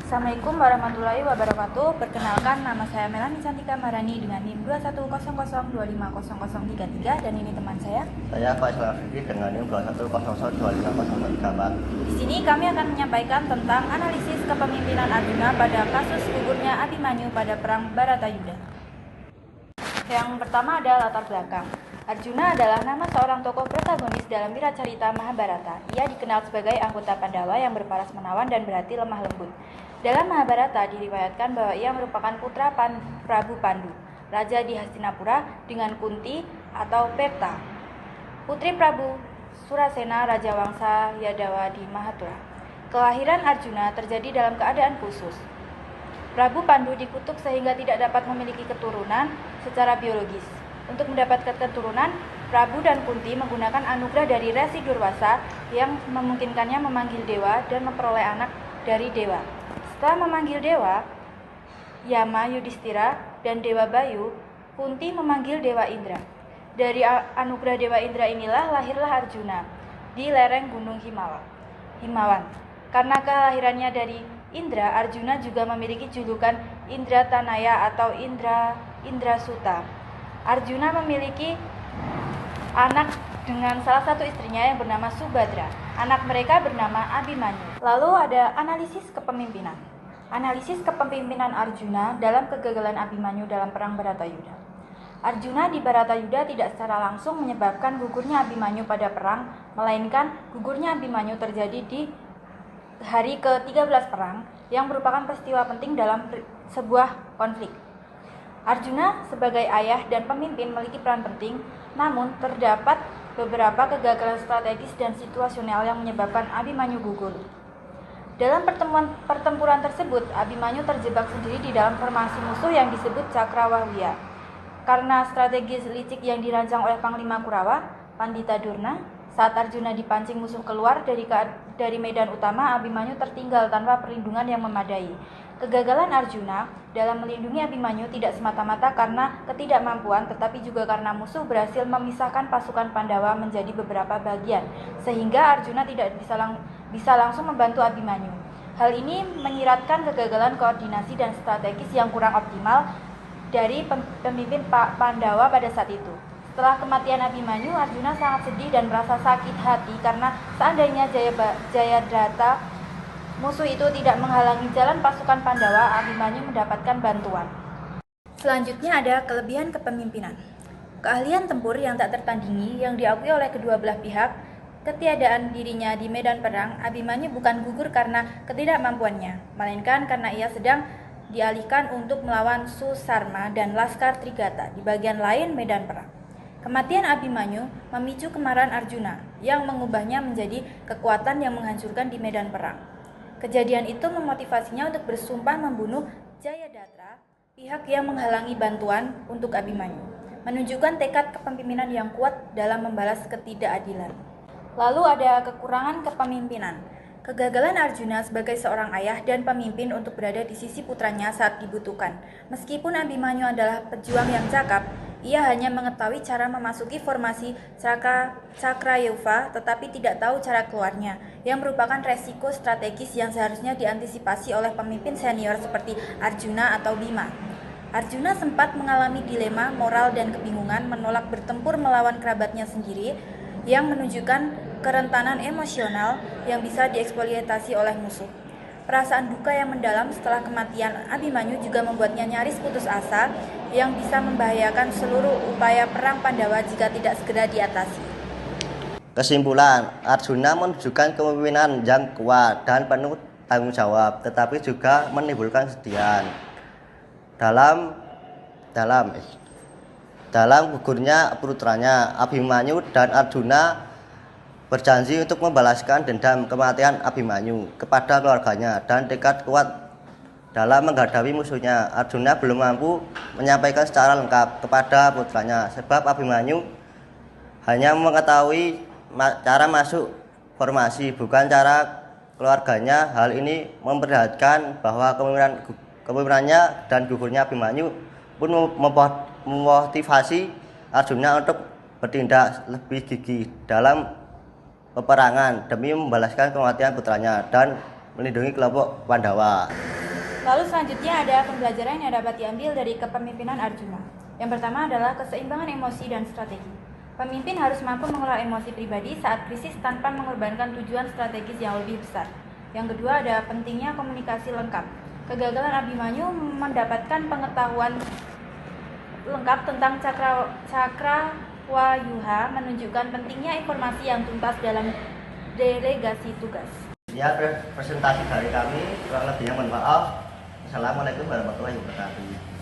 Assalamualaikum warahmatullahi wabarakatuh. Perkenalkan, nama saya Melani Cantika Marani dengan NIM 2100250033 dan ini teman saya. Saya Faisal Fikri dengan NIM 2100250034. Di sini kami akan menyampaikan tentang analisis kepemimpinan Arjuna pada kasus gugurnya Abimanyu pada Perang Bharatayuddha. Yang pertama adalah latar belakang. Arjuna adalah nama seorang tokoh protagonis dalam wiracarita Mahabharata. Ia dikenal sebagai anggota Pandawa yang berparas menawan dan berhati lemah lembut. Dalam Mahabharata diriwayatkan bahwa ia merupakan putra Prabu Pandu, raja di Hastinapura, dengan Kunti atau Pepta, putri Prabu Surasena, raja Wangsa Yadawa di Mahathura. Kelahiran Arjuna terjadi dalam keadaan khusus. Prabu Pandu dikutuk sehingga tidak dapat memiliki keturunan secara biologis. Untuk mendapatkan keturunan, Prabu dan Kunti menggunakan anugerah dari Resi Durwasa yang memungkinkannya memanggil dewa dan memperoleh anak dari dewa. Setelah memanggil dewa Yama, Yudhistira, dan Dewa Bayu, Kunti memanggil Dewa Indra. Dari anugerah Dewa Indra inilah lahirlah Arjuna di lereng Gunung Himawan. Karena kelahirannya dari Indra, Arjuna juga memiliki julukan Indra Tanaya atau Indra Suta. Arjuna memiliki anak dengan salah satu istrinya yang bernama Subhadra. Anak mereka bernama Abimanyu. Lalu ada analisis kepemimpinan. Analisis kepemimpinan Arjuna dalam kegagalan Abimanyu dalam Perang Bharatayuddha. Arjuna di Bharatayuddha tidak secara langsung menyebabkan gugurnya Abimanyu pada perang, melainkan gugurnya Abimanyu terjadi di hari ke-13 perang yang merupakan peristiwa penting dalam sebuah konflik. Arjuna sebagai ayah dan pemimpin memiliki peran penting, namun terdapat beberapa kegagalan strategis dan situasional yang menyebabkan Abimanyu gugur. Dalam pertempuran tersebut, Abimanyu terjebak sendiri di dalam formasi musuh yang disebut Cakrawahwiya. Karena strategi licik yang dirancang oleh Panglima Kurawa, Pandita Durna, saat Arjuna dipancing musuh keluar dari medan utama, Abimanyu tertinggal tanpa perlindungan yang memadai. Kegagalan Arjuna dalam melindungi Abimanyu tidak semata-mata karena ketidakmampuan, tetapi juga karena musuh berhasil memisahkan pasukan Pandawa menjadi beberapa bagian, sehingga Arjuna tidak bisa langsung membantu Abimanyu. Hal ini menyiratkan kegagalan koordinasi dan strategis yang kurang optimal dari pemimpin Pandawa pada saat itu. Setelah kematian Abimanyu, Arjuna sangat sedih dan merasa sakit hati karena seandainya Jayadrata musuh itu tidak menghalangi jalan pasukan Pandawa, Abimanyu mendapatkan bantuan. Selanjutnya ada kelebihan kepemimpinan. Keahlian tempur yang tak tertandingi yang diakui oleh kedua belah pihak, ketiadaan dirinya di medan perang. Abimanyu bukan gugur karena ketidakmampuannya, melainkan karena ia sedang dialihkan untuk melawan Susarma dan Laskar Trigata di bagian lain medan perang. Kematian Abimanyu memicu kemarahan Arjuna yang mengubahnya menjadi kekuatan yang menghancurkan di medan perang. Kejadian itu memotivasinya untuk bersumpah membunuh Jayadratha, pihak yang menghalangi bantuan untuk Abimanyu, menunjukkan tekad kepemimpinan yang kuat dalam membalas ketidakadilan. Lalu ada kekurangan kepemimpinan. Kegagalan Arjuna sebagai seorang ayah dan pemimpin untuk berada di sisi putranya saat dibutuhkan. Meskipun Abimanyu adalah pejuang yang cakap, ia hanya mengetahui cara memasuki formasi Cakrayuva tetapi tidak tahu cara keluarnya, yang merupakan resiko strategis yang seharusnya diantisipasi oleh pemimpin senior seperti Arjuna atau Bima. Arjuna sempat mengalami dilema moral dan kebingungan menolak bertempur melawan kerabatnya sendiri yang menunjukkan kerentanan emosional yang bisa dieksploitasi oleh musuh. Perasaan duka yang mendalam setelah kematian Abimanyu juga membuatnya nyaris putus asa yang bisa membahayakan seluruh upaya perang Pandawa jika tidak segera diatasi. Kesimpulan, Arjuna menunjukkan kepemimpinan yang kuat dan penuh tanggung jawab, tetapi juga menimbulkan kesedihan. Dalam gugurnya putranya, Abimanyu dan Arjuna berjanji untuk membalaskan dendam kematian Abimanyu kepada keluarganya dan tekad kuat dalam menghadapi musuhnya. Arjuna belum mampu menyampaikan secara lengkap kepada putranya sebab Abimanyu hanya mengetahui cara masuk formasi, bukan cara keluarganya. Hal ini memperlihatkan bahwa kepemimpinannya dan gugurnya Abimanyu pun memotivasi Arjuna untuk bertindak lebih gigih dalam peperangan demi membalaskan kematian putranya dan melindungi kelompok Pandawa. Lalu selanjutnya ada pembelajaran yang dapat diambil dari kepemimpinan Arjuna. Yang pertama adalah keseimbangan emosi dan strategi. Pemimpin harus mampu mengelola emosi pribadi saat krisis tanpa mengorbankan tujuan strategis yang lebih besar. Yang kedua ada pentingnya komunikasi lengkap. Kegagalan Abimanyu mendapatkan pengetahuan lengkap tentang Cakrawayuha menunjukkan pentingnya informasi yang tuntas dalam delegasi tugas. Ya, presentasi dari kami, kurang lebihnya mohon maaf. Assalamualaikum warahmatullahi wabarakatuh.